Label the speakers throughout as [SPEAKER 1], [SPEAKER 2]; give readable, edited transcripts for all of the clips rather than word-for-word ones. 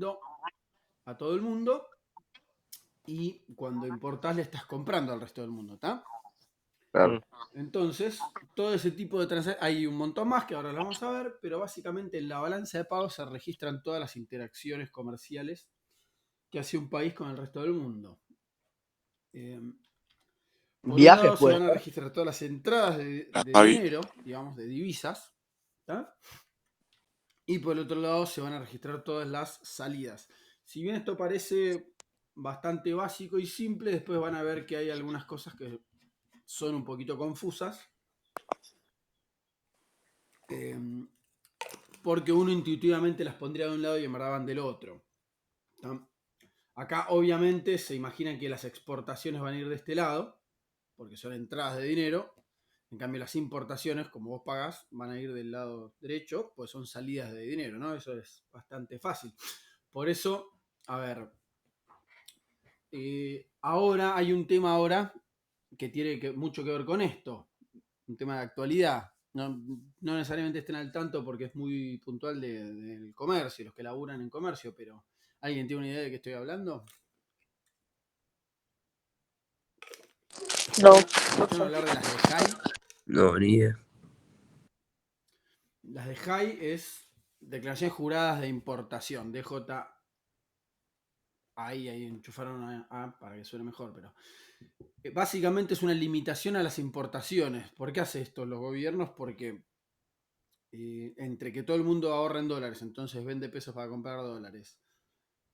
[SPEAKER 1] vendiendo a todo el mundo y cuando importás le estás comprando al resto del mundo, ¿está?
[SPEAKER 2] Claro.
[SPEAKER 1] Entonces, todo ese tipo de transacciones, hay un montón más que ahora lo vamos a ver, pero básicamente en la balanza de pagos se registran todas las interacciones comerciales que hace un país con el resto del mundo. Por un
[SPEAKER 2] Viajes
[SPEAKER 1] lado se
[SPEAKER 2] puede
[SPEAKER 1] van a
[SPEAKER 2] ser.
[SPEAKER 1] registrar todas las entradas de
[SPEAKER 3] Javi,
[SPEAKER 1] dinero, digamos, de divisas, ¿tá? Y por el otro lado se van a registrar todas las salidas. Si bien esto parece bastante básico y simple, después van a ver que hay algunas cosas que son un poquito confusas. Eh, porque uno intuitivamente las pondría de un lado y en verdad van del otro. ¿Tá? Acá obviamente se imaginan que las exportaciones van a ir de este lado, porque son entradas de dinero. En cambio las importaciones, como vos pagás, van a ir del lado derecho, pues son salidas de dinero, ¿no? Eso es bastante fácil. Por eso, a ver, ahora hay un tema ahora que tiene mucho que ver con esto, un tema de actualidad. No necesariamente estén al tanto porque es muy puntual del comercio, los que laburan en comercio, pero ¿alguien tiene una idea de qué estoy hablando?
[SPEAKER 2] No.
[SPEAKER 1] ¿Escucharon hablar de las de High?
[SPEAKER 2] No, ni idea.
[SPEAKER 1] Las de High es declaraciones juradas de importación, DJ. Ahí enchufaron una A para que suene mejor, pero básicamente es una limitación a las importaciones. ¿Por qué hace esto los gobiernos? Porque entre que todo el mundo ahorra en dólares, entonces vende pesos para comprar dólares,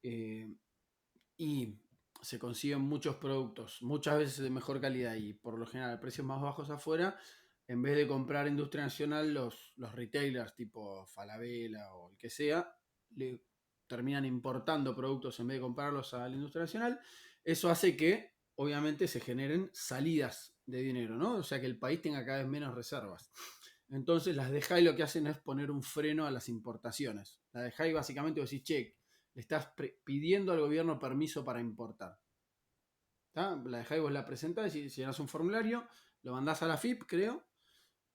[SPEAKER 1] y se consiguen muchos productos, muchas veces de mejor calidad y por lo general a precios más bajos afuera, en vez de comprar industria nacional, los retailers tipo Falabella o el que sea, le terminan importando productos en vez de comprarlos a la industria nacional. Eso hace que obviamente se generen salidas de dinero, ¿no? O sea que el país tenga cada vez menos reservas. Entonces las de High lo que hacen es poner un freno a las importaciones. La de High básicamente vos decís, che, le estás pidiendo al gobierno permiso para importar. ¿Tá? La de High vos la presentás, y llenás un formulario, lo mandás a la FIP, creo,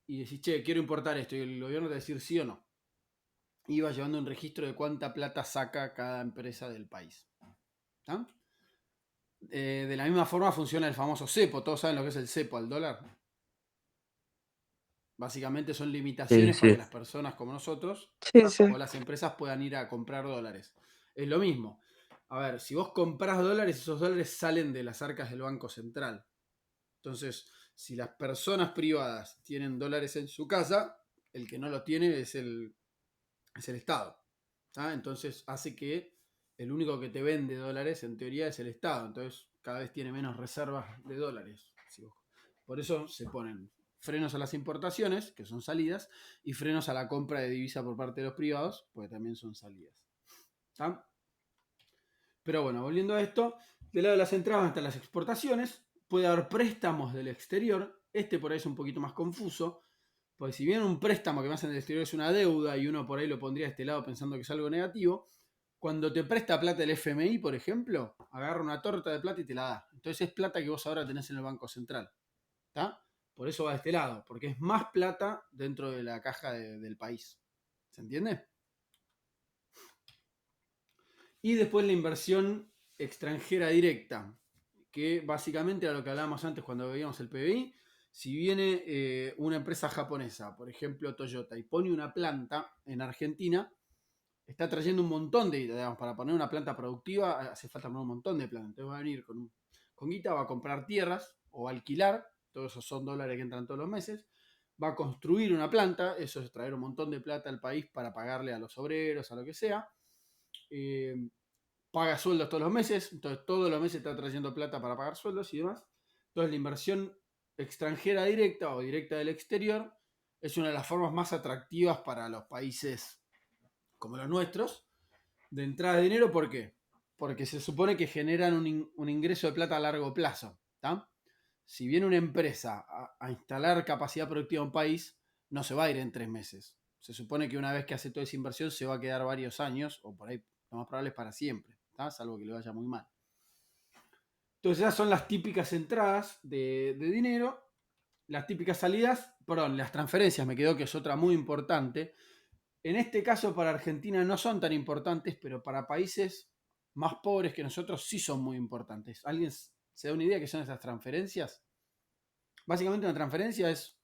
[SPEAKER 1] y decís, che, quiero importar esto, y el gobierno te va a decir sí o no. Y va llevando un registro de cuánta plata saca cada empresa del país. ¿Tá? De la misma forma funciona el famoso cepo. Todos saben lo que es el cepo al dólar. Básicamente son
[SPEAKER 2] Sí,
[SPEAKER 1] limitaciones para
[SPEAKER 2] sí.
[SPEAKER 1] que las personas como nosotros
[SPEAKER 4] Sí, sí.
[SPEAKER 1] o las empresas puedan ir a comprar dólares. Es lo mismo. A ver, si vos comprás dólares, esos dólares salen de las arcas del Banco Central. Entonces, si las personas privadas tienen dólares en su casa, el que no lo tiene es el Estado. ¿Ah? Entonces hace que el único que te vende dólares en teoría es el Estado. Entonces cada vez tiene menos reservas de dólares. Por eso se ponen frenos a las importaciones, que son salidas, y frenos a la compra de divisa por parte de los privados, porque también son salidas. ¿Ah? Pero bueno, volviendo a esto, del lado de las entradas hasta las exportaciones, puede haber préstamos del exterior. Este por ahí es un poquito más confuso, porque si bien un préstamo que me hacen del exterior es una deuda y uno por ahí lo pondría a este lado pensando que es algo negativo, cuando te presta plata el FMI, por ejemplo, agarra una torta de plata y te la da. Entonces es plata que vos ahora tenés en el Banco Central. ¿Tá? Por eso va de este lado, porque es más plata dentro de la caja del país. ¿Se entiende? Y después la inversión extranjera directa, que básicamente era lo que hablábamos antes cuando veíamos el PBI. Si viene una empresa japonesa, por ejemplo Toyota, y pone una planta en Argentina, está trayendo un montón de, digamos, para poner una planta productiva hace falta un montón de planta. Entonces va a venir con guita, va a comprar tierras o alquilar, todos esos son dólares que entran todos los meses, va a construir una planta, eso es traer un montón de plata al país para pagarle a los obreros, a lo que sea. Eh, Paga sueldos todos los meses, entonces todos los meses está trayendo plata para pagar sueldos y demás. Entonces la inversión extranjera directa o directa del exterior es una de las formas más atractivas para los países como los nuestros de entrada de dinero. ¿Por qué? Porque se supone que generan un ingreso de plata a largo plazo. ¿Tá? Si viene una empresa a instalar capacidad productiva en un país, no se va a ir en 3 meses. Se supone que una vez que hace toda esa inversión se va a quedar varios años, o por ahí lo más probable es para siempre, ¿tá? Salvo que le vaya muy mal. Entonces esas son las típicas entradas de dinero, las típicas salidas, perdón, las transferencias me quedó que es otra muy importante. En este caso para Argentina no son tan importantes, pero para países más pobres que nosotros sí son muy importantes. ¿Alguien se da una idea de qué son esas transferencias? Básicamente una transferencia es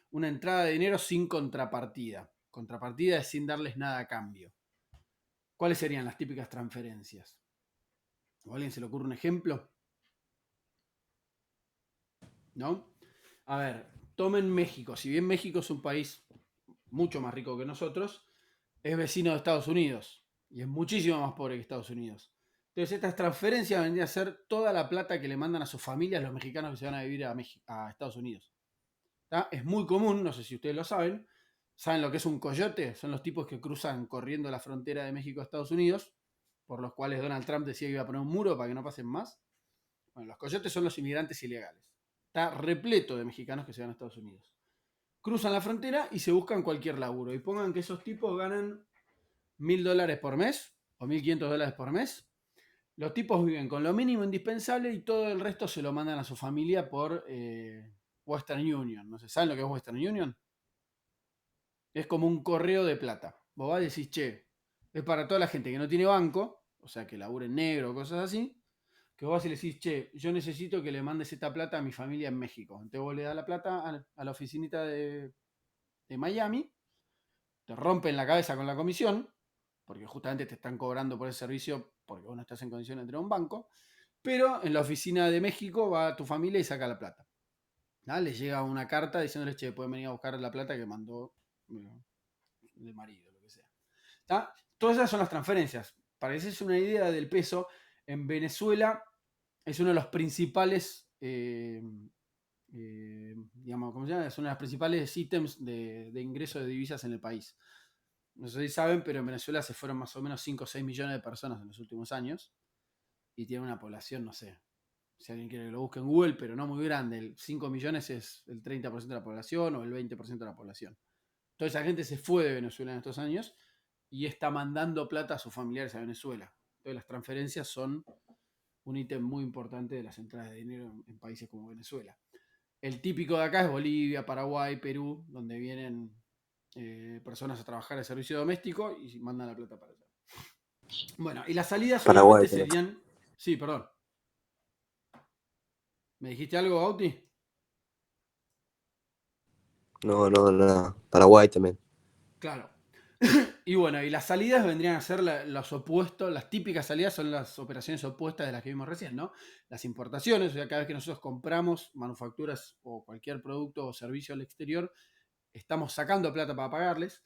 [SPEAKER 1] una entrada de dinero sin contrapartida. Contrapartida es sin darles nada a cambio. ¿Cuáles serían las típicas transferencias? ¿O a alguien se le ocurre un ejemplo? ¿No? A ver, tomen México. Si bien México es un país mucho más rico que nosotros, es vecino de Estados Unidos y es muchísimo más pobre que Estados Unidos. Entonces estas transferencias vendrían a ser toda la plata que le mandan a sus familias los mexicanos que se van a vivir a Estados Unidos. ¿Tá? Es muy común, no sé si ustedes lo saben, ¿saben lo que es un coyote? Son los tipos que cruzan corriendo la frontera de México a Estados Unidos, por los cuales Donald Trump decía que iba a poner un muro para que no pasen más. Bueno, los coyotes son los inmigrantes ilegales. Está repleto de mexicanos que se van a Estados Unidos. Cruzan la frontera y se buscan cualquier laburo. Y pongan que esos tipos ganan $1.000 por mes o $1.500 por mes. Los tipos viven con lo mínimo indispensable y todo el resto se lo mandan a su familia por Western Union. ¿No sé, saben lo que es Western Union? Es como un correo de plata. Vos vas y decís, che, es para toda la gente que no tiene banco, o sea, que labure en negro o cosas así, que vos vas y le decís, che, yo necesito que le mandes esta plata a mi familia en México. Entonces vos le das la plata a la oficinita de Miami, te rompen la cabeza con la comisión, porque justamente te están cobrando por ese servicio porque vos no estás en condiciones de tener un banco, pero en la oficina de México va tu familia y saca la plata. ¿Ah? Les llega una carta diciéndoles, che, pueden venir a buscar la plata que mandó el marido, lo que sea. ¿Tá? Todas esas son las transferencias. Para que se des una idea del peso, en Venezuela es uno de los principales, digamos, ¿cómo se llama? Es uno de los principales ítems de ingreso de divisas en el país. No sé si saben, pero en Venezuela se fueron más o menos 5 o 6 millones de personas en los últimos años y tiene una población, no sé, si alguien quiere que lo busque en Google, pero no muy grande. El 5 millones es el 30% de la población o el 20% de la población. Toda esa gente se fue de Venezuela en estos años y está mandando plata a sus familiares a Venezuela. Entonces las transferencias son un ítem muy importante de las entradas de dinero en países como Venezuela. El típico de acá es Bolivia, Paraguay, Perú, donde vienen personas a trabajar de servicio doméstico y mandan la plata para allá. Bueno, y las salidas
[SPEAKER 2] Paraguay
[SPEAKER 1] obviamente
[SPEAKER 2] también.
[SPEAKER 1] serían... Sí, perdón. ¿Me dijiste algo, Bauti?
[SPEAKER 2] No, no, nada. Paraguay también.
[SPEAKER 1] Claro. Y bueno, y las salidas vendrían a ser los opuestos, las típicas salidas son las operaciones opuestas de las que vimos recién, ¿no? Las importaciones, o sea, cada vez que nosotros compramos manufacturas o cualquier producto o servicio al exterior, estamos sacando plata para pagarles.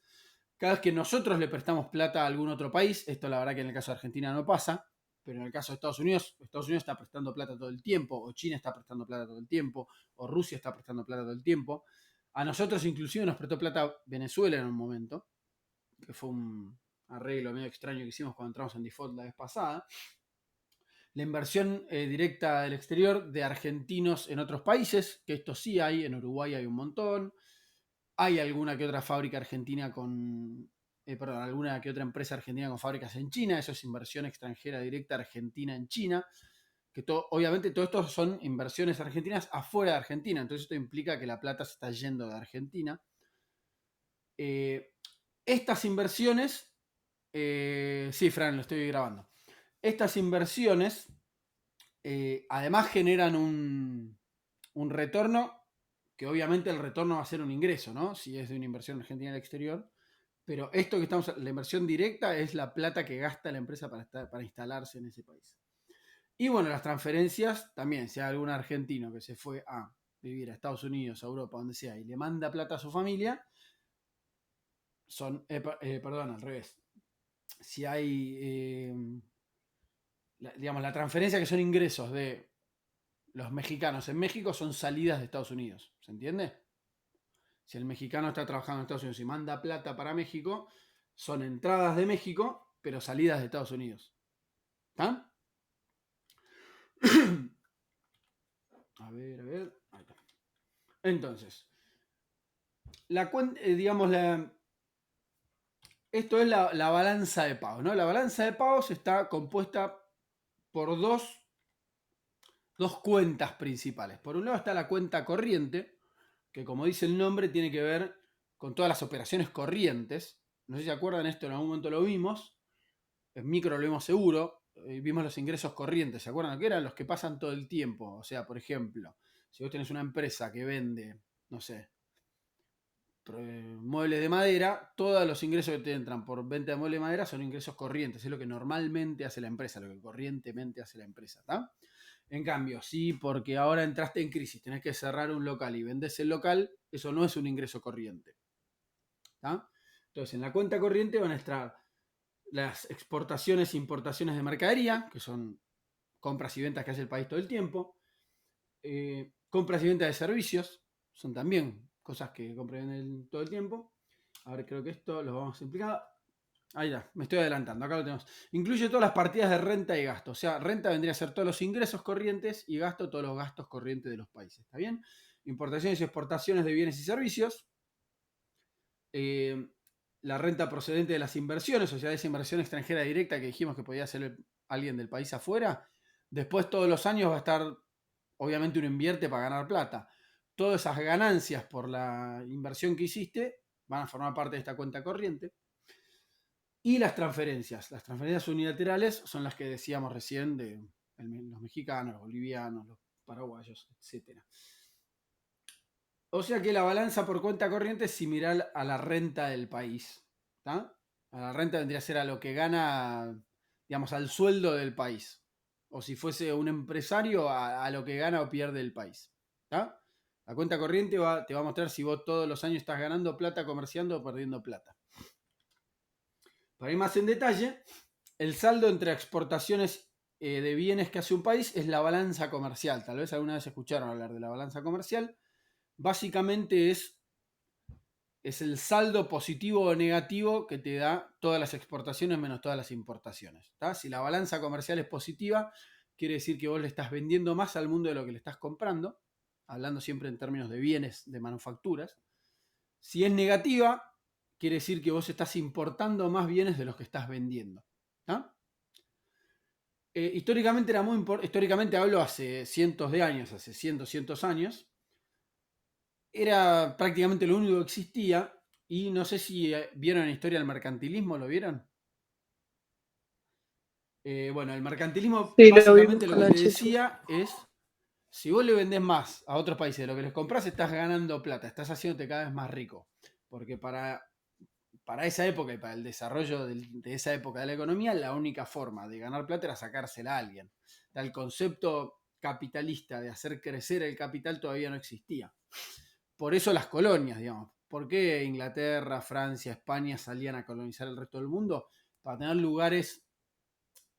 [SPEAKER 1] Cada vez que nosotros le prestamos plata a algún otro país, esto la verdad que en el caso de Argentina no pasa, pero en el caso de Estados Unidos está prestando plata todo el tiempo, o China está prestando plata todo el tiempo, o Rusia está prestando plata todo el tiempo. A nosotros inclusive nos prestó plata Venezuela en un momento, que fue un arreglo medio extraño que hicimos cuando entramos en default la vez pasada. La inversión directa del exterior de argentinos en otros países, que esto sí hay, en Uruguay hay un montón. Hay alguna que otra fábrica argentina alguna que otra empresa argentina con fábricas en China. Eso es inversión extranjera directa argentina en China. Que obviamente todo esto son inversiones argentinas afuera de Argentina. Entonces esto implica que la plata se está yendo de Argentina. Estas inversiones, sí, Fran, lo estoy grabando. Estas inversiones además generan un retorno, que obviamente el retorno va a ser un ingreso, ¿no? Si es de una inversión argentina al exterior. Pero esto que estamos, la inversión directa es la plata que gasta la empresa para instalarse en ese país. Y bueno, las transferencias también, si hay algún argentino que se fue a vivir a Estados Unidos, a Europa, donde sea, y le manda plata a su familia, perdón, al revés. Si hay, digamos, la transferencia que son ingresos de los mexicanos en México son salidas de Estados Unidos. ¿Se entiende? Si el mexicano está trabajando en Estados Unidos y manda plata para México, son entradas de México, pero salidas de Estados Unidos. ¿Están? A ver, a ver. Ahí está. Entonces, digamos, esto es la balanza de pagos, ¿no? La balanza de pagos está compuesta por dos cuentas principales. Por un lado está la cuenta corriente, que como dice el nombre, tiene que ver con todas las operaciones corrientes. no sé si se acuerdan, esto en algún momento lo vimos, en micro lo vimos seguro, vimos los ingresos corrientes, ¿se acuerdan lo que eran? Los que pasan todo el tiempo. O sea, por ejemplo, si vos tenés una empresa que vende, no sé, muebles de madera, todos los ingresos que te entran por venta de muebles de madera son ingresos corrientes, es lo que normalmente hace la empresa, lo que corrientemente hace la empresa, ¿está? En cambio, sí, porque ahora entraste en crisis, tenés que cerrar un local y vendés el local, eso no es un ingreso corriente, ¿está? Entonces, en la cuenta corriente van a estar las exportaciones e importaciones de mercadería, que son compras y ventas que hace el país todo el tiempo, compras y ventas de servicios, son también cosas que compran y venden todo el tiempo. A ver, creo que esto lo vamos a explicar. Ahí ya, me estoy adelantando, acá lo tenemos. Incluye todas las partidas de renta y gasto. O sea, renta vendría a ser todos los ingresos corrientes y gasto todos los gastos corrientes de los países. ¿Está bien? Importaciones y exportaciones de bienes y servicios. La renta procedente de las inversiones, o sea, de esa inversión extranjera directa que dijimos que podía hacer alguien del país afuera. Después todos los años va a estar, obviamente uno invierte para ganar plata. Todas esas ganancias por la inversión que hiciste van a formar parte de esta cuenta corriente. Y las transferencias. Las transferencias unilaterales son las que decíamos recién de los mexicanos, los bolivianos, los paraguayos, etc. O sea que la balanza por cuenta corriente es similar a la renta del país. ¿Tá? A la renta vendría a ser a lo que gana, digamos, al sueldo del país. O si fuese un empresario, a lo que gana o pierde el país. ¿Tá? La cuenta corriente te va a mostrar si vos todos los años estás ganando plata comerciando o perdiendo plata. Para ir más en detalle, el saldo entre exportaciones de bienes que hace un país es la balanza comercial. Tal vez alguna vez escucharon hablar de la balanza comercial. Básicamente es el saldo positivo o negativo que te da todas las exportaciones menos todas las importaciones. ¿Tá? Si la balanza comercial es positiva, quiere decir que vos le estás vendiendo más al mundo de lo que le estás comprando, hablando siempre en términos de bienes, de manufacturas. Si es negativa, quiere decir que vos estás importando más bienes de los que estás vendiendo. ¿Tá? Históricamente era muy importante, históricamente hablo hace cientos de años, hace cientos años, era prácticamente lo único que existía. Y no sé si vieron la historia del mercantilismo, ¿lo vieron? Bueno, el mercantilismo
[SPEAKER 3] Sí, lo vimos
[SPEAKER 1] básicamente lo
[SPEAKER 3] con
[SPEAKER 1] que
[SPEAKER 3] la
[SPEAKER 1] te
[SPEAKER 3] Chechu.
[SPEAKER 1] decía es, si vos le vendés más a otros países de lo que les compras, estás ganando plata, estás haciéndote cada vez más rico. Porque para esa época y para el desarrollo de esa época de la economía, la única forma de ganar plata era sacársela a alguien. El concepto capitalista de hacer crecer el capital todavía no existía. Por eso las colonias, digamos. ¿Por qué Inglaterra, Francia, España salían a colonizar el resto del mundo? Para tener lugares,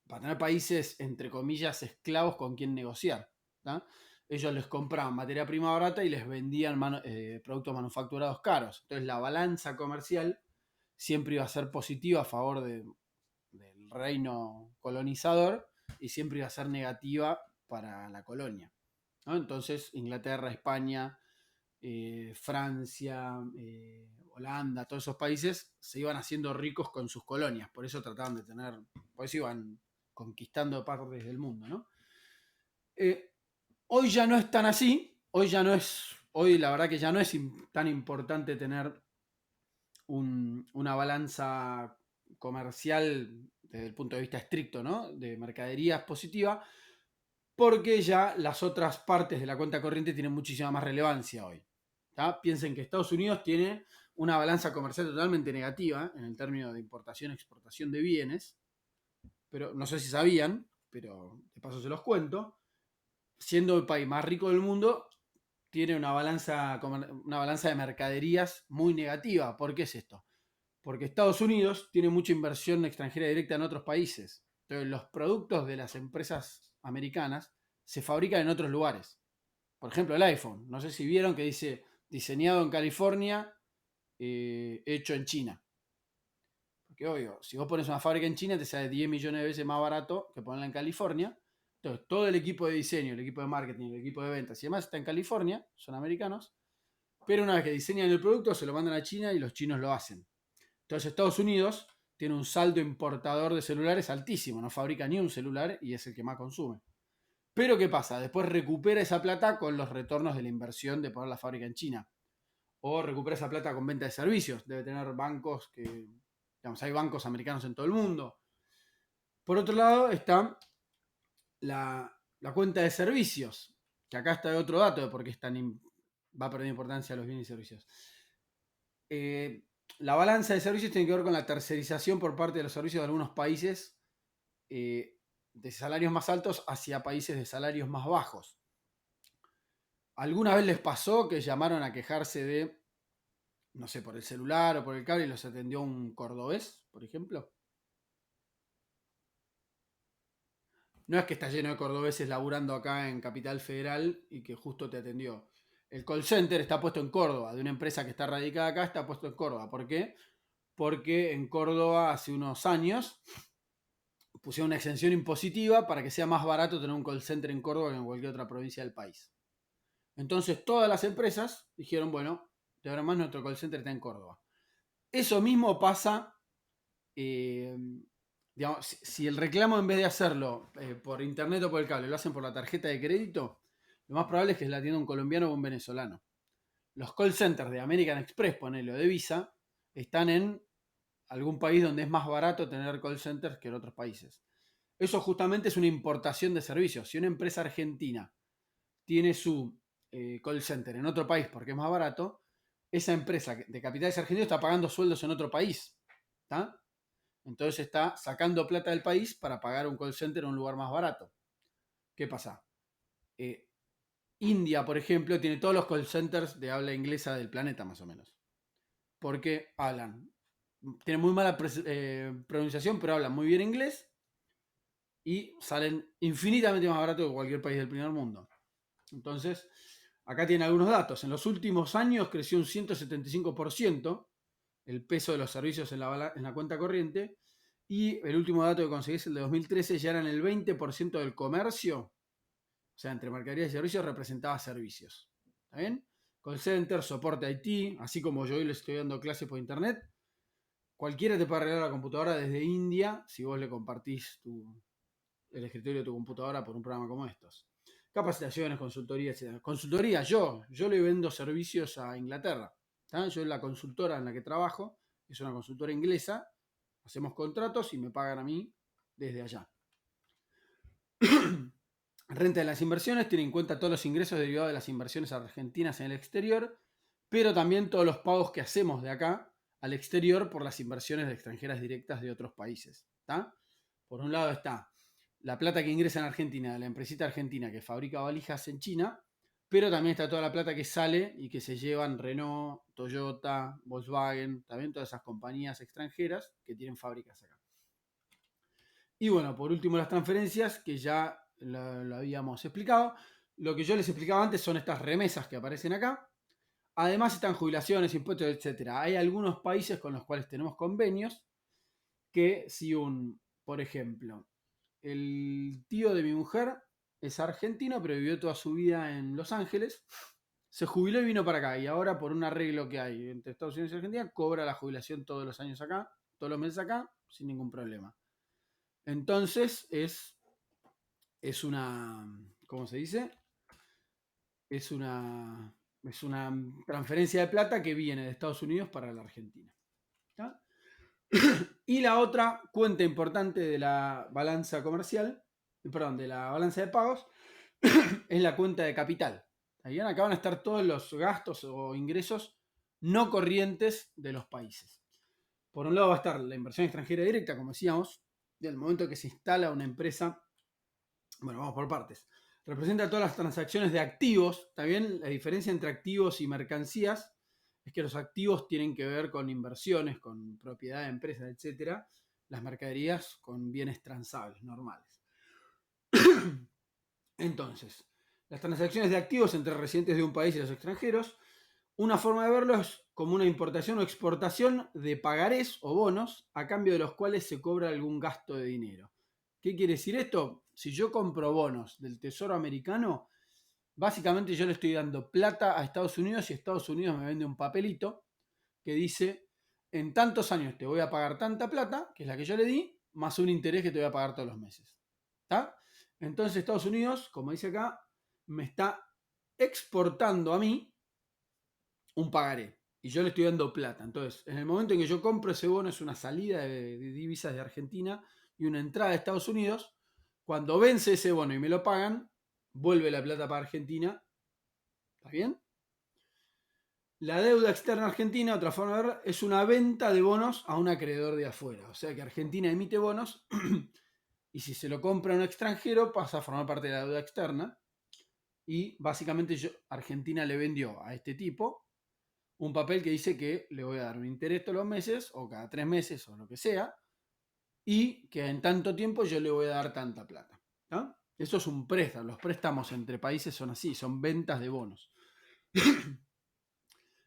[SPEAKER 1] para tener países, entre comillas, esclavos con quien negociar. ¿tá? Ellos les compraban materia prima barata y les vendían productos manufacturados caros. Entonces la balanza comercial siempre iba a ser positiva a favor del reino colonizador y siempre iba a ser negativa para la colonia. ¿no? Entonces Inglaterra, España, Francia, Holanda, todos esos países se iban haciendo ricos con sus colonias, por eso trataban de tener, por eso iban conquistando partes del mundo, ¿no? Hoy ya no es tan así, hoy la verdad que ya no es tan importante tener una balanza comercial desde el punto de vista estricto, ¿no? De mercaderías positiva, porque ya las otras partes de la cuenta corriente tienen muchísima más relevancia hoy. ¿tá? Piensen que Estados Unidos tiene una balanza comercial totalmente negativa en el término de importación y exportación de bienes, pero no sé si sabían, pero de paso se los cuento, siendo el país más rico del mundo, tiene una balanza de mercaderías muy negativa. ¿Por qué es esto? Porque Estados Unidos tiene mucha inversión extranjera directa en otros países. Entonces, los productos de las empresas americanas se fabrican en otros lugares. Por ejemplo, el iPhone. No sé si vieron que dice diseñado en California, hecho en China. Porque obvio, si vos pones una fábrica en China te sale 10 millones de veces más barato que ponerla en California. Entonces, todo el equipo de diseño, el equipo de marketing, el equipo de ventas y demás está en California, son americanos. Pero una vez que diseñan el producto, se lo mandan a China y los chinos lo hacen. Entonces Estados Unidos tiene un saldo importador de celulares altísimo, no fabrica ni un celular y es el que más consume. Pero ¿qué pasa? Después recupera esa plata con los retornos de la inversión de poner la fábrica en China. O recupera esa plata con venta de servicios. Debe tener bancos que Digamos, hay bancos americanos en todo el mundo. Por otro lado está la cuenta de servicios, que acá está otro dato de por qué va perdiendo importancia los bienes y servicios. La balanza de servicios tiene que ver con la tercerización por parte de los servicios de algunos países de salarios más altos hacia países de salarios más bajos. ¿Alguna vez les pasó que llamaron a quejarse de, no sé, por el celular o por el cable y los atendió un cordobés, por ejemplo? No es que está lleno de cordobeses laburando acá en Capital Federal y que justo te atendió. El call center está puesto en Córdoba, de una empresa que está radicada acá, está puesto en Córdoba. ¿Por qué? Porque en Córdoba hace unos años pusieron una exención impositiva para que sea más barato tener un call center en Córdoba que en cualquier otra provincia del país. Entonces todas las empresas dijeron, bueno, de ahora más nuestro call center está en Córdoba. Eso mismo pasa, digamos, si el reclamo en vez de hacerlo por internet o por el cable lo hacen por la tarjeta de crédito, lo más probable es que la atienda un colombiano o un venezolano. Los call centers de American Express, ponele, o de Visa, están en algún país donde es más barato tener call centers que en otros países. Eso justamente es una importación de servicios. Si una empresa argentina tiene su call center en otro país porque es más barato, esa empresa de capitales argentinos está pagando sueldos en otro país. ¿Está? Entonces está sacando plata del país para pagar un call center en un lugar más barato. ¿Qué pasa? India, por ejemplo, tiene todos los call centers de habla inglesa del planeta, más o menos. Porque tienen muy mala pronunciación, pero hablan muy bien inglés y salen infinitamente más baratos que cualquier país del primer mundo. Entonces, acá tienen algunos datos. En los últimos años creció un 175% el peso de los servicios en la cuenta corriente. Y el último dato que conseguí es el de 2013, ya eran el 20% del comercio, o sea, entre mercaderías y servicios, representaba servicios. ¿Está bien? Call center, soporte IT, así como yo hoy les estoy dando clases por internet. Cualquiera te puede arreglar la computadora desde India si vos le compartís el escritorio de tu computadora por un programa como estos. Capacitaciones, consultorías, etc. Consultoría, yo le vendo servicios a Inglaterra. ¿Tá? Yo la consultora en la que trabajo es una consultora inglesa. Hacemos contratos y me pagan a mí desde allá. Renta de las inversiones tiene en cuenta todos los ingresos derivados de las inversiones argentinas en el exterior, pero también todos los pagos que hacemos de acá al exterior por las inversiones extranjeras directas de otros países. ¿Tá? Por un lado está la plata que ingresa en Argentina de la empresita argentina que fabrica valijas en China, pero también está toda la plata que sale y que se llevan Renault, Toyota, Volkswagen, también todas esas compañías extranjeras que tienen fábricas acá. Y bueno, por último las transferencias, que ya lo habíamos explicado. Lo que yo les explicaba antes son estas remesas que aparecen acá. Además están jubilaciones, impuestos, etc. Hay algunos países con los cuales tenemos convenios que si por ejemplo, el tío de mi mujer es argentino, pero vivió toda su vida en Los Ángeles, se jubiló y vino para acá. Y ahora, por un arreglo que hay entre Estados Unidos y Argentina, cobra la jubilación todos los años acá, todos los meses acá, sin ningún problema. Entonces, es una, ¿cómo se dice? Es una transferencia de plata que viene de Estados Unidos para la Argentina. ¿Está? Y la otra cuenta importante de la balanza comercial, perdón, de la balanza de pagos, es la cuenta de capital. Ahí acá van a estar todos los gastos o ingresos no corrientes de los países. Por un lado va a estar la inversión extranjera directa, como decíamos, del momento que se instala una empresa. Bueno, vamos por partes. Representa todas las transacciones de activos. También la diferencia entre activos y mercancías es que los activos tienen que ver con inversiones, con propiedad de empresas, etc. Las mercaderías con bienes transables, normales. Entonces, las transacciones de activos entre residentes de un país y los extranjeros, una forma de verlo es como una importación o exportación de pagarés o bonos a cambio de los cuales se cobra algún gasto de dinero. ¿Qué quiere decir esto? Si yo compro bonos del Tesoro americano, básicamente yo le estoy dando plata a Estados Unidos y Estados Unidos me vende un papelito que dice, en tantos años te voy a pagar tanta plata, que es la que yo le di, más un interés que te voy a pagar todos los meses. ¿Está? Entonces Estados Unidos, como dice acá, me está exportando a mí un pagaré. y yo le estoy dando plata. Entonces, en el momento en que yo compro ese bono, es una salida de divisas de Argentina y una entrada de Estados Unidos. Cuando vence ese bono y me lo pagan, vuelve la plata para Argentina. ¿Está bien? La deuda externa argentina, otra forma de verla, es una venta de bonos a un acreedor de afuera. O sea que Argentina emite bonos y si se lo compra a un extranjero pasa a formar parte de la deuda externa. Y básicamente Argentina le vendió a este tipo un papel que dice que le voy a dar un interés todos los meses o cada 3 meses o lo que sea y que en tanto tiempo yo le voy a dar tanta plata. ¿No? Eso es un préstamo. Los préstamos entre países son así, son ventas de bonos.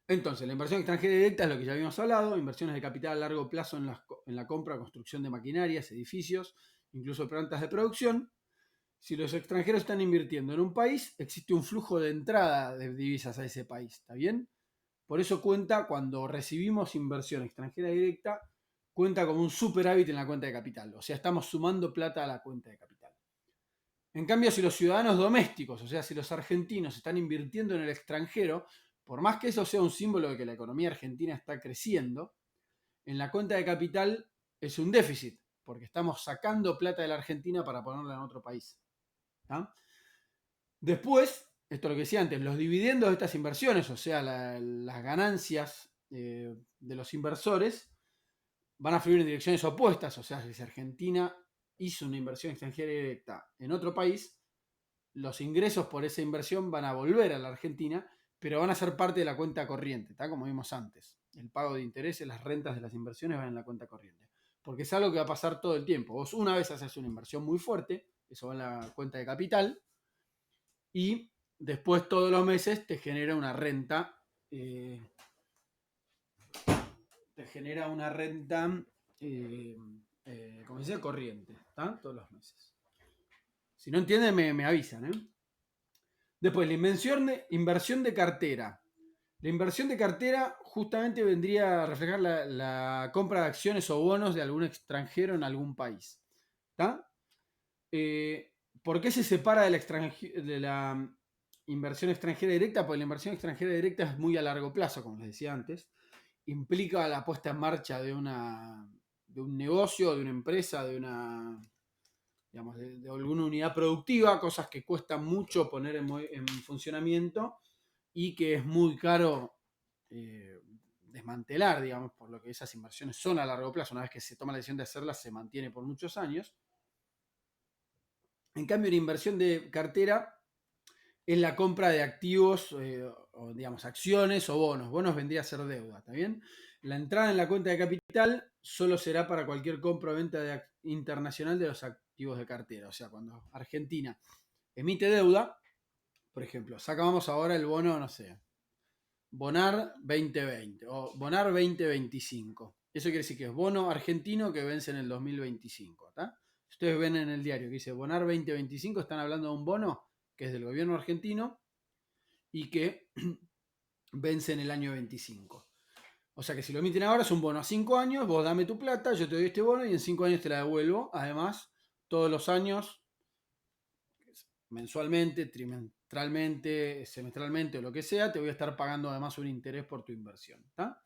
[SPEAKER 1] Entonces, la inversión extranjera directa es lo que ya habíamos hablado, inversiones de capital a largo plazo en la compra o construcción de maquinarias, edificios, incluso plantas de producción. Si los extranjeros están invirtiendo en un país, existe un flujo de entrada de divisas a ese país, ¿está bien? Por eso cuenta, cuando recibimos inversión extranjera directa, cuenta como un superávit en la cuenta de capital. O sea, estamos sumando plata a la cuenta de capital. En cambio, si los ciudadanos domésticos, o sea, si los argentinos están invirtiendo en el extranjero, por más que eso sea un símbolo de que la economía argentina está creciendo, en la cuenta de capital es un déficit, porque estamos sacando plata de la Argentina para ponerla en otro país. ¿Tá? Después, esto es lo que decía antes, los dividendos de estas inversiones, o sea, las ganancias de los inversores, van a fluir en direcciones opuestas. O sea, si Argentina hizo una inversión extranjera directa en otro país, los ingresos por esa inversión van a volver a la Argentina, pero van a ser parte de la cuenta corriente, ¿tá? Como vimos antes. El pago de intereses, las rentas de las inversiones van en la cuenta corriente. Porque es algo que va a pasar todo el tiempo. Vos una vez haces una inversión muy fuerte, eso va en la cuenta de capital, y después todos los meses te genera una renta. Te genera una renta, como dice, corriente, ¿tá? Todos los meses. Si no entienden, me avisan, ¿eh? Después, inversión de cartera. La inversión de cartera justamente vendría a reflejar la compra de acciones o bonos de algún extranjero en algún país. ¿Tá? ¿Por qué se separa de la inversión extranjera directa? Porque la inversión extranjera directa es muy a largo plazo, como les decía antes. Implica la puesta en marcha de un negocio, de una empresa, digamos, de alguna unidad productiva, cosas que cuestan mucho poner en funcionamiento y que es muy caro desmantelar, digamos, por lo que esas inversiones son a largo plazo. Una vez que se toma la decisión de hacerlas, se mantiene por muchos años. En cambio, la inversión de cartera es la compra de activos, o digamos, acciones o bonos. Bonos vendría a ser deuda, ¿está bien? La entrada en la cuenta de capital solo será para cualquier compra o venta internacional de los activos de cartera. O sea, cuando Argentina emite deuda, por ejemplo, sacamos ahora el bono, no sé, Bonar 2020 o Bonar 2025. Eso quiere decir que es bono argentino que vence en el 2025. ¿Tá? Ustedes ven en el diario que dice Bonar 2025, están hablando de un bono que es del gobierno argentino y que vence en el año 25. O sea que si lo emiten ahora es un bono a 5 años, vos dame tu plata, yo te doy este bono y en 5 años te la devuelvo. Además, todos los años, mensualmente, trimestralmente, semestralmente o lo que sea, te voy a estar pagando además un interés por tu inversión. ¿Tá?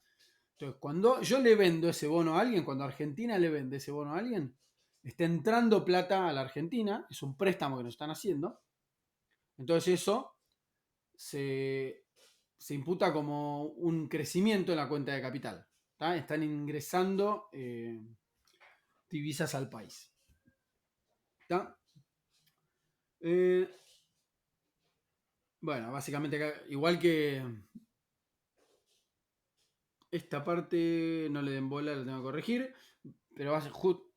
[SPEAKER 1] Entonces, cuando yo le vendo ese bono a alguien, cuando Argentina le vende ese bono a alguien, está entrando plata a la Argentina, es un préstamo que nos están haciendo. Entonces eso se imputa como un crecimiento en la cuenta de capital. ¿Tá? Están ingresando divisas al país. ¿Tá? Bueno, básicamente igual que esta parte no le den bola, la tengo que corregir, pero va a ser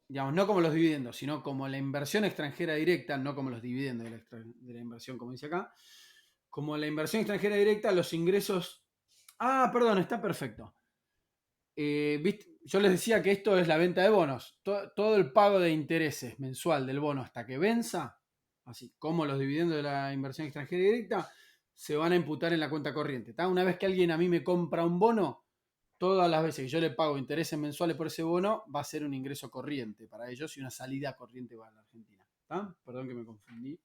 [SPEAKER 1] digamos, no como los dividendos, sino como la inversión extranjera directa, no como los dividendos de la inversión, como dice acá. Como la inversión extranjera directa, los ingresos. Ah, perdón, está perfecto. Yo les decía que esto es la venta de bonos. Todo el pago de intereses mensual del bono hasta que venza, así como los dividendos de la inversión extranjera directa, se van a imputar en la cuenta corriente. ¿Tá? Una vez que alguien a mí me compra un bono, todas las veces que yo le pago intereses mensuales por ese bono, va a ser un ingreso corriente para ellos y una salida corriente para la Argentina. ¿Tá? Perdón que me confundí.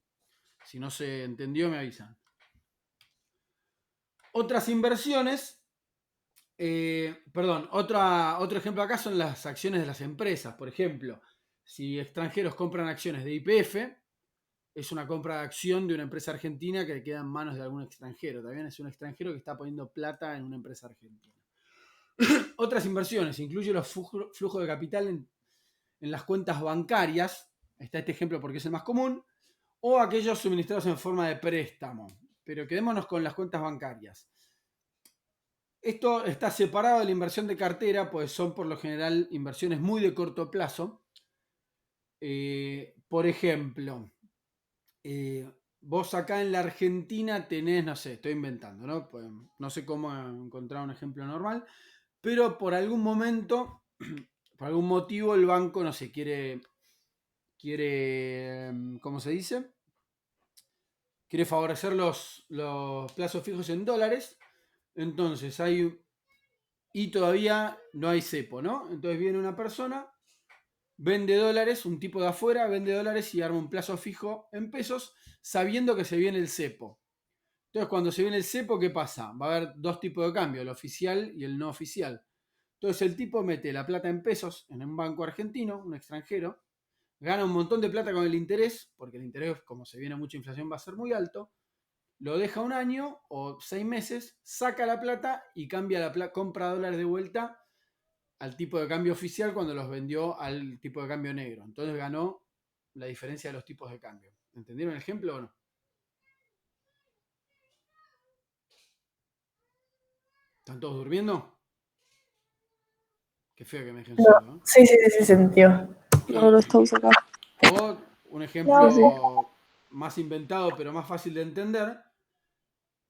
[SPEAKER 1] Si no se entendió, me avisan. Otras inversiones Perdón, otro ejemplo acá son las acciones de las empresas. Por ejemplo, si extranjeros compran acciones de YPF, es una compra de acción de una empresa argentina que queda en manos de algún extranjero. También es un extranjero que está poniendo plata en una empresa argentina. Otras inversiones, incluye los flujos de capital en las cuentas bancarias. Está este ejemplo porque es el más común. O aquellos suministrados en forma de préstamo. Pero quedémonos con las cuentas bancarias. Esto está separado de la inversión de cartera, pues son por lo general inversiones muy de corto plazo. Por ejemplo, vos acá en la Argentina tenés, no sé, estoy inventando, ¿no? Pues, no sé cómo encontrar un ejemplo normal, pero por algún momento, por algún motivo, el banco, no sé, ¿cómo se dice? Quiere favorecer los plazos fijos en dólares. Entonces y todavía no hay cepo, ¿no? Entonces viene una persona, vende dólares, un tipo de afuera, vende dólares y arma un plazo fijo en pesos, sabiendo que se viene el cepo. Entonces, cuando se viene el cepo, ¿qué pasa? Va a haber dos tipos de cambio, el oficial y el no oficial. Entonces, el tipo mete la plata en pesos en un banco argentino, un extranjero, gana un montón de plata con el interés, porque el interés, como se viene mucha inflación, va a ser muy alto. Lo deja un año o 6 meses, saca la plata y cambia compra dólares de vuelta al tipo de cambio oficial cuando los vendió al tipo de cambio negro. Entonces ganó la diferencia de los tipos de cambio. ¿Entendieron el ejemplo o no? ¿Están todos durmiendo? Qué feo que me dejen
[SPEAKER 3] No,
[SPEAKER 1] solo, ¿no?
[SPEAKER 3] sí, sí, sí, sí, se sintió.
[SPEAKER 4] No, no estamos acá.
[SPEAKER 1] O un
[SPEAKER 3] No, sí.
[SPEAKER 1] ejemplo más inventado pero más fácil de entender.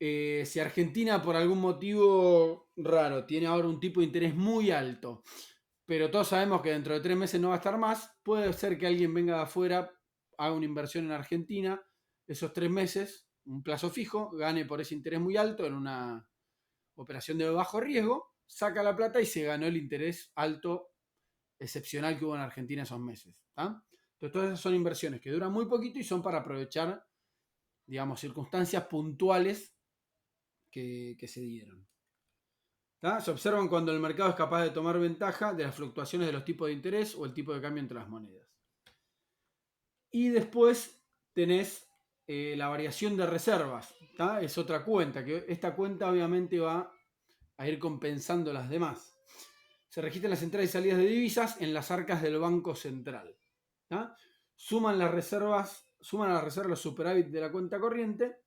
[SPEAKER 1] Si Argentina por algún motivo raro tiene ahora un tipo de interés muy alto, pero todos sabemos que dentro de 3 meses no va a estar más, puede ser que alguien venga de afuera, haga una inversión en Argentina, esos 3 meses, un plazo fijo, gane por ese interés muy alto en una operación de bajo riesgo, saca la plata y se ganó el interés alto excepcional que hubo en Argentina esos meses. Entonces, todas esas son inversiones que duran muy poquito y son para aprovechar, digamos, circunstancias puntuales que se dieron. Se observan cuando el mercado es capaz de tomar ventaja de las fluctuaciones de los tipos de interés o el tipo de cambio entre las monedas. Y después tenés la variación de reservas. Es otra cuenta, que esta cuenta obviamente va a ir compensando las demás. Se registran las entradas y salidas de divisas en las arcas del Banco Central. Suman a las reservas los superávit de la cuenta corriente,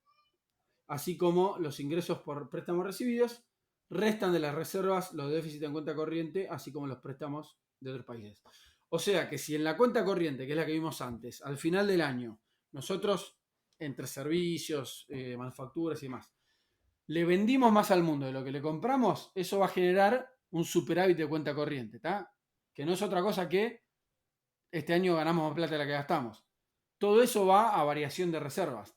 [SPEAKER 1] así como los ingresos por préstamos recibidos, restan de las reservas los déficits en cuenta corriente, así como los préstamos de otros países. O sea que si en la cuenta corriente, que es la que vimos antes, al final del año, nosotros, entre servicios, manufacturas y demás, le vendimos más al mundo de lo que le compramos, eso va a generar un superávit de cuenta corriente, que no es otra cosa que este año ganamos más plata de la que gastamos. Todo eso va a variación de reservas.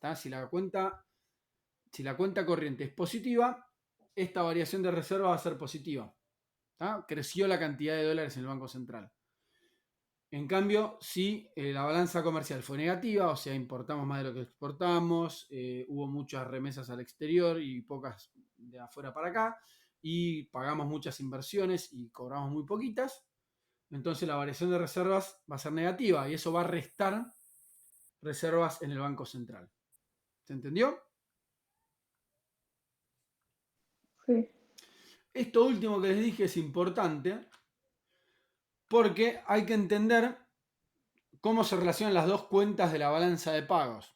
[SPEAKER 1] Si la cuenta corriente es positiva, esta variación de reserva va a ser positiva. Creció la cantidad de dólares en el Banco Central. En cambio, si la balanza comercial fue negativa, o sea, importamos más de lo que exportamos, hubo muchas remesas al exterior y pocas de afuera para acá, y pagamos muchas inversiones y cobramos muy poquitas, entonces la variación de reservas va a ser negativa y eso va a restar reservas en el Banco Central. ¿Se entendió?
[SPEAKER 3] Sí.
[SPEAKER 1] Esto último que les dije es importante porque hay que entender cómo se relacionan las dos cuentas de la balanza de pagos.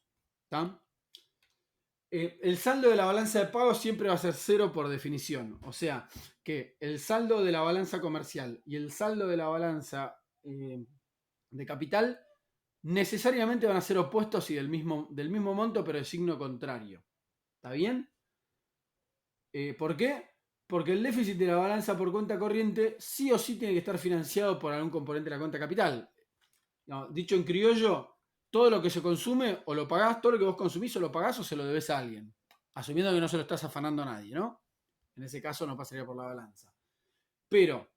[SPEAKER 1] El saldo de la balanza de pagos siempre va a ser cero por definición. O sea, que el saldo de la balanza comercial y el saldo de la balanza de capital necesariamente van a ser opuestos y del mismo monto, pero de signo contrario. ¿Está bien? ¿Por qué? Porque el déficit de la balanza por cuenta corriente sí o sí tiene que estar financiado por algún componente de la cuenta capital. No, dicho en criollo, todo lo que se consume o lo pagás, todo lo que vos consumís o lo pagás o se lo debes a alguien. Asumiendo que no se lo estás afanando a nadie, ¿no? En ese caso no pasaría por la balanza. Pero,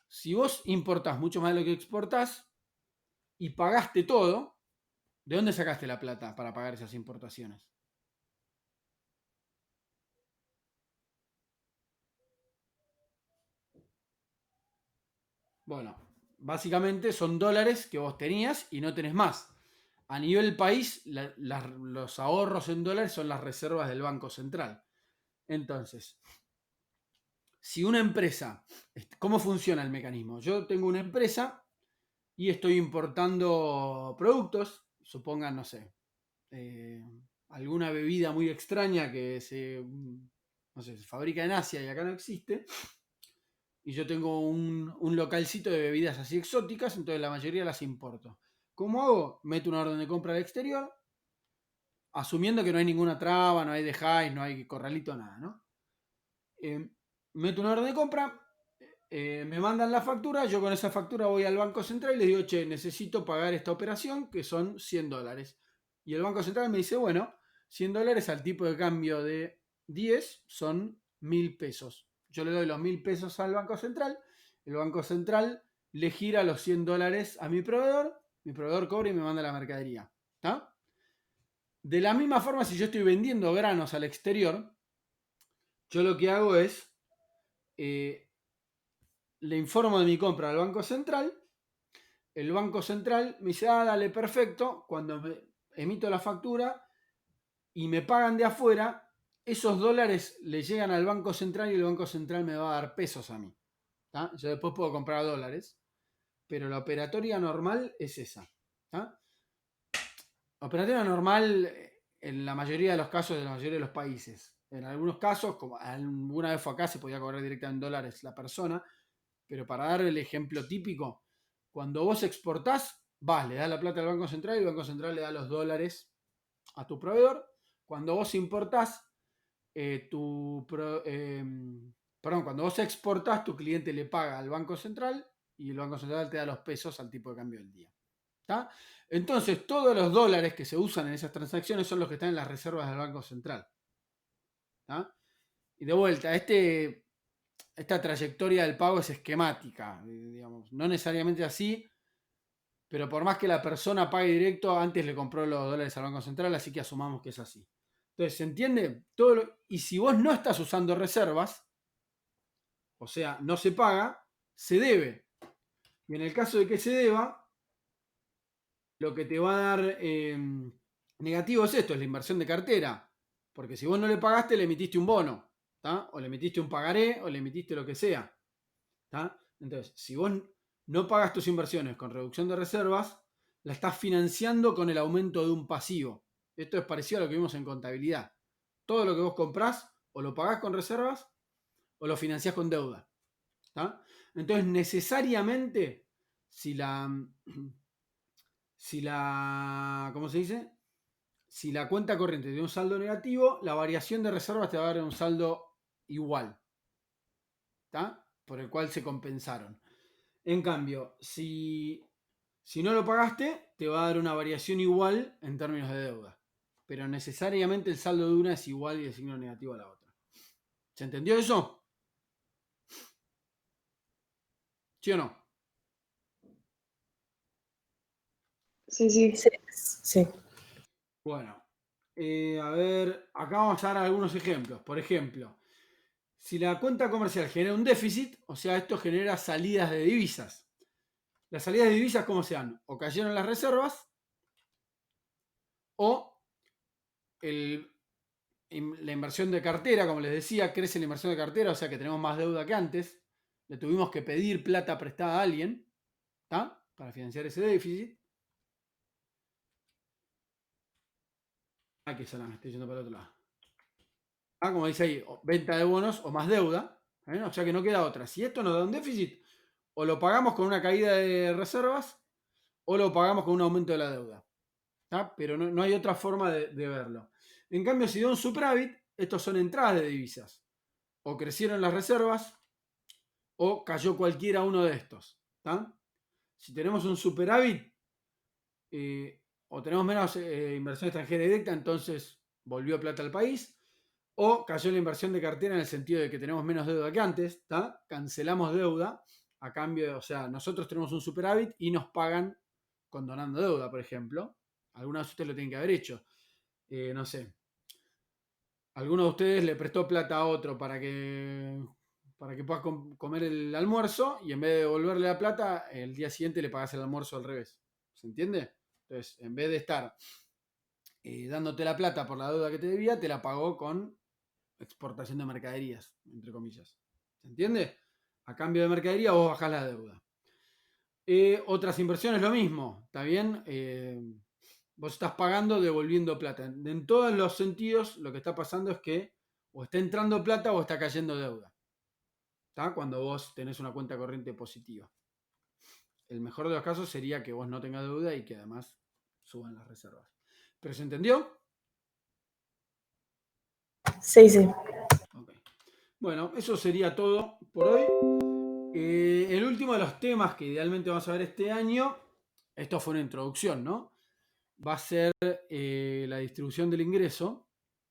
[SPEAKER 1] si vos importás mucho más de lo que exportás y pagaste todo, ¿de dónde sacaste la plata para pagar esas importaciones? Bueno, básicamente son dólares que vos tenías y no tenés más. A nivel país, los ahorros en dólares son las reservas del Banco Central. Entonces, si una empresa, ¿cómo funciona el mecanismo? Yo tengo una empresa y estoy importando productos, supongan, no sé, alguna bebida muy extraña que no sé, se fabrica en Asia y acá no existe, y yo tengo un localcito de bebidas así exóticas, entonces la mayoría las importo. ¿Cómo hago? Meto una orden de compra al exterior, asumiendo que no hay ninguna traba, no hay dejáis, no hay corralito, nada, ¿no? Eh, Meto una orden de compra, me mandan la factura, yo con esa factura voy al Banco Central y les digo, che, necesito pagar esta operación que son $100. Y el Banco Central me dice, bueno, $100 al tipo de cambio de 10 son 1.000 pesos. Yo le doy los 1.000 pesos al Banco Central, el Banco Central le gira los $100 a mi proveedor cobra y me manda la mercadería. ¿Está? De la misma forma, si yo estoy vendiendo granos al exterior, yo lo que hago es, le informo de mi compra al Banco Central, el Banco Central me dice, dale, perfecto, cuando emito la factura y me pagan de afuera, esos dólares le llegan al Banco Central y el Banco Central me va a dar pesos a mí. ¿Tá? Yo después puedo comprar dólares, pero la operatoria normal es esa. ¿Tá? Operatoria normal en la mayoría de los casos de la mayoría de los países. En algunos casos, como alguna vez fue acá, se podía cobrar directamente en dólares la persona, pero para dar el ejemplo típico, cuando vos exportás, le das la plata al Banco Central y el Banco Central le da los dólares a tu proveedor. Cuando vos importás, cuando vos exportás, tu cliente le paga al Banco Central y el Banco Central te da los pesos al tipo de cambio del día. ¿Tá? Entonces, todos los dólares que se usan en esas transacciones son los que están en las reservas del Banco Central. ¿Tá? Y de vuelta, esta trayectoria del pago es esquemática, digamos, no necesariamente así, pero por más que la persona pague directo, antes le compró los dólares al Banco Central, así que asumamos que es así. Entonces, ¿se entiende? Y si vos no estás usando reservas, o sea, no se paga, se debe. Y en el caso de que se deba, lo que te va a dar negativo es esto, es la inversión de cartera. Porque si vos no le pagaste, le emitiste un bono, ¿tá? O le emitiste un pagaré, o le emitiste lo que sea. ¿Tá? Entonces, si vos no pagas tus inversiones con reducción de reservas, la estás financiando con el aumento de un pasivo. Esto es parecido a lo que vimos en contabilidad. Todo lo que vos comprás, o lo pagás con reservas, o lo financiás con deuda. ¿Tá? Entonces, necesariamente, ¿cómo se dice? Si la cuenta corriente tiene un saldo negativo, la variación de reservas te va a dar un saldo igual, ¿tá? Por el cual se compensaron. En cambio, si no lo pagaste, te va a dar una variación igual en términos de deuda. Pero necesariamente el saldo de una es igual y el signo negativo a la otra. ¿Se entendió eso? ¿Sí o no?
[SPEAKER 3] Sí, sí. Sí.
[SPEAKER 1] Bueno, a ver, acá vamos a dar algunos ejemplos. Por ejemplo, si la cuenta comercial genera un déficit, o sea, esto genera salidas de divisas. Las salidas de divisas, ¿cómo se dan? O cayeron las reservas, o la inversión de cartera, como les decía, crece la inversión de cartera, o sea que tenemos más deuda que antes. Le tuvimos que pedir plata prestada a alguien, ¿tá? Para financiar ese déficit. Que se la estoy yendo para el otro lado. Como dice ahí, venta de bonos o más deuda. O sea que no queda otra. Si esto nos da un déficit, o lo pagamos con una caída de reservas, o lo pagamos con un aumento de la deuda. ¿Tá? Pero no hay otra forma de verlo. En cambio, si da un superávit, estos son entradas de divisas. O crecieron las reservas, o cayó cualquiera uno de estos. ¿Tá? Si tenemos un superávit, o tenemos menos inversión extranjera directa, entonces volvió plata al país. O cayó la inversión de cartera en el sentido de que tenemos menos deuda que antes, ¿tá? Cancelamos deuda a cambio de, o sea, nosotros tenemos un superávit y nos pagan condonando deuda, por ejemplo. Algunos de ustedes lo tienen que haber hecho. No sé. Alguno de ustedes le prestó plata a otro para que para que puedas comer el almuerzo y en vez de devolverle la plata, el día siguiente le pagás el almuerzo al revés. ¿Se entiende? Entonces, en vez de estar dándote la plata por la deuda que te debía, te la pagó con exportación de mercaderías, entre comillas. ¿Se entiende? A cambio de mercadería vos bajás la deuda. Otras inversiones lo mismo, ¿está bien? Vos estás pagando devolviendo plata. En todos los sentidos lo que está pasando es que o está entrando plata o está cayendo deuda. ¿Está? Cuando vos tenés una cuenta corriente positiva. El mejor de los casos sería que vos no tengas deuda y que además suban las reservas. ¿Pero se entendió?
[SPEAKER 3] Sí, sí.
[SPEAKER 1] Okay. Bueno, eso sería todo por hoy. El último de los temas que idealmente vamos a ver este año, esto fue una introducción, ¿no? Va a ser la distribución del ingreso.